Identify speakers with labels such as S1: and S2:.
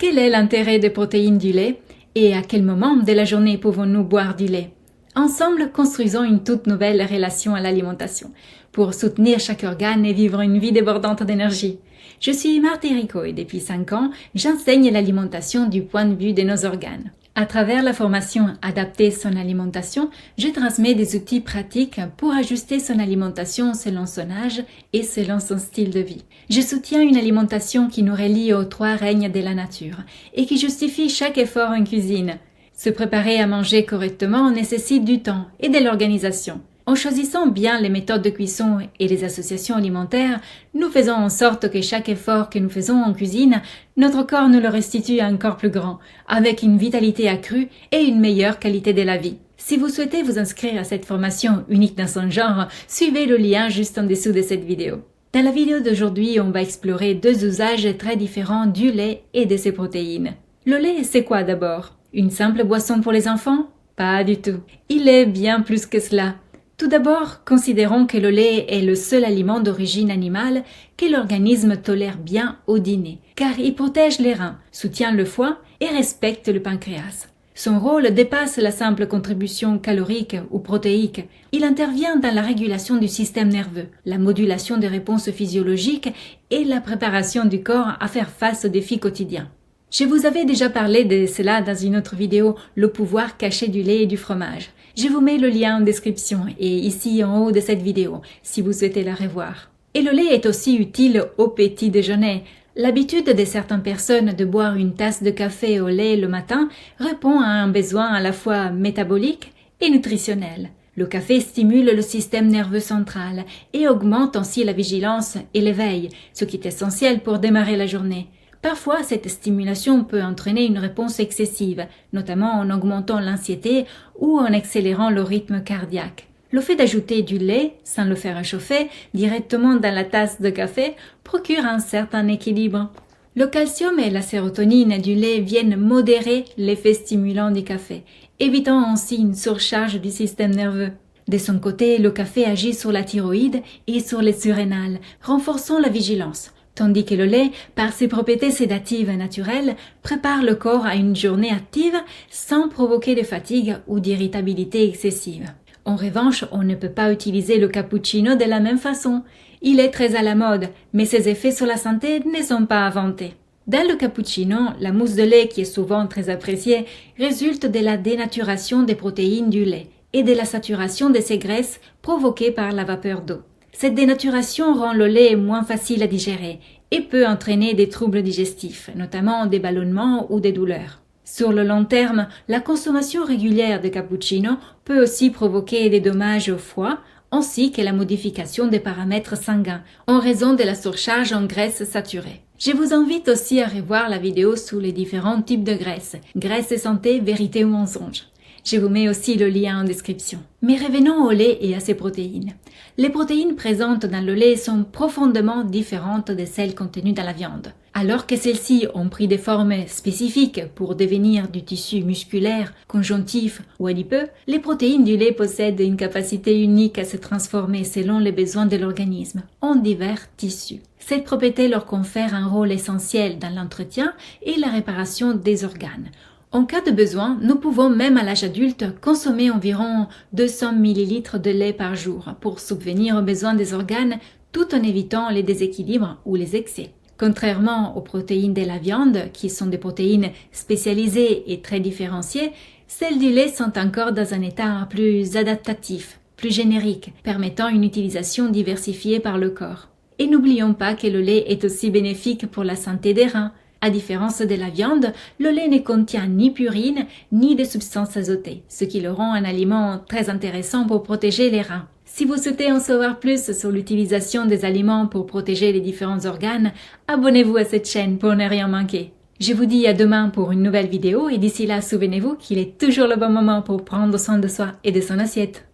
S1: Quel est l'intérêt des protéines du lait et à quel moment de la journée pouvons-nous boire du lait? Ensemble, construisons une toute nouvelle relation à l'alimentation pour soutenir chaque organe et vivre une vie débordante d'énergie. Je suis Marthe Rico et depuis 5 ans, j'enseigne l'alimentation du point de vue de nos organes. À travers la formation Adapter son alimentation, je transmets des outils pratiques pour ajuster son alimentation selon son âge et selon son style de vie. Je soutiens une alimentation qui nous relie aux 3 règnes de la nature et qui justifie chaque effort en cuisine. Se préparer à manger correctement nécessite du temps et de l'organisation. En choisissant bien les méthodes de cuisson et les associations alimentaires, nous faisons en sorte que chaque effort que nous faisons en cuisine, notre corps nous le restitue encore plus grand, avec une vitalité accrue et une meilleure qualité de la vie. Si vous souhaitez vous inscrire à cette formation unique dans son genre, suivez le lien juste en dessous de cette vidéo. Dans la vidéo d'aujourd'hui, on va explorer 2 usages très différents du lait et de ses protéines. Le lait, c'est quoi d'abord? Une simple boisson pour les enfants? Pas du tout. Il est bien plus que cela. Tout d'abord, considérons que le lait est le seul aliment d'origine animale que l'organisme tolère bien au dîner, car il protège les reins, soutient le foie et respecte le pancréas. Son rôle dépasse la simple contribution calorique ou protéique. Il intervient dans la régulation du système nerveux, la modulation des réponses physiologiques et la préparation du corps à faire face aux défis quotidiens. Je vous avais déjà parlé de cela dans une autre vidéo, le pouvoir caché du lait et du fromage. Je vous mets le lien en description et ici en haut de cette vidéo, si vous souhaitez la revoir. Et le lait est aussi utile au petit déjeuner. L'habitude de certaines personnes de boire une tasse de café au lait le matin répond à un besoin à la fois métabolique et nutritionnel. Le café stimule le système nerveux central et augmente ainsi la vigilance et l'éveil, ce qui est essentiel pour démarrer la journée. Parfois, cette stimulation peut entraîner une réponse excessive, notamment en augmentant l'anxiété ou en accélérant le rythme cardiaque. Le fait d'ajouter du lait, sans le faire réchauffer, directement dans la tasse de café, procure un certain équilibre. Le calcium et la sérotonine du lait viennent modérer l'effet stimulant du café, évitant ainsi une surcharge du système nerveux. De son côté, le café agit sur la thyroïde et sur les surrénales, renforçant la vigilance. Tandis que le lait, par ses propriétés sédatives naturelles, prépare le corps à une journée active sans provoquer de fatigue ou d'irritabilité excessive. En revanche, on ne peut pas utiliser le cappuccino de la même façon. Il est très à la mode, mais ses effets sur la santé ne sont pas inventés. Dans le cappuccino, la mousse de lait, qui est souvent très appréciée, résulte de la dénaturation des protéines du lait et de la saturation de ces graisses provoquées par la vapeur d'eau. Cette dénaturation rend le lait moins facile à digérer et peut entraîner des troubles digestifs, notamment des ballonnements ou des douleurs. Sur le long terme, la consommation régulière de cappuccino peut aussi provoquer des dommages au foie, ainsi que la modification des paramètres sanguins, en raison de la surcharge en graisses saturées. Je vous invite aussi à revoir la vidéo sur les différents types de graisses, graisse et santé, vérité ou mensonge. Je vous mets aussi le lien en description. Mais revenons au lait et à ses protéines. Les protéines présentes dans le lait sont profondément différentes de celles contenues dans la viande. Alors que celles-ci ont pris des formes spécifiques pour devenir du tissu musculaire, conjonctif ou adipeux, les protéines du lait possèdent une capacité unique à se transformer selon les besoins de l'organisme en divers tissus. Cette propriété leur confère un rôle essentiel dans l'entretien et la réparation des organes. En cas de besoin, nous pouvons même à l'âge adulte consommer environ 200 ml de lait par jour pour subvenir aux besoins des organes tout en évitant les déséquilibres ou les excès. Contrairement aux protéines de la viande, qui sont des protéines spécialisées et très différenciées, celles du lait sont encore dans un état plus adaptatif, plus générique, permettant une utilisation diversifiée par le corps. Et n'oublions pas que le lait est aussi bénéfique pour la santé des reins. À différence de la viande, le lait ne contient ni purine ni de substances azotées, ce qui le rend un aliment très intéressant pour protéger les reins. Si vous souhaitez en savoir plus sur l'utilisation des aliments pour protéger les différents organes, abonnez-vous à cette chaîne pour ne rien manquer. Je vous dis à demain pour une nouvelle vidéo et d'ici là, souvenez-vous qu'il est toujours le bon moment pour prendre soin de soi et de son assiette.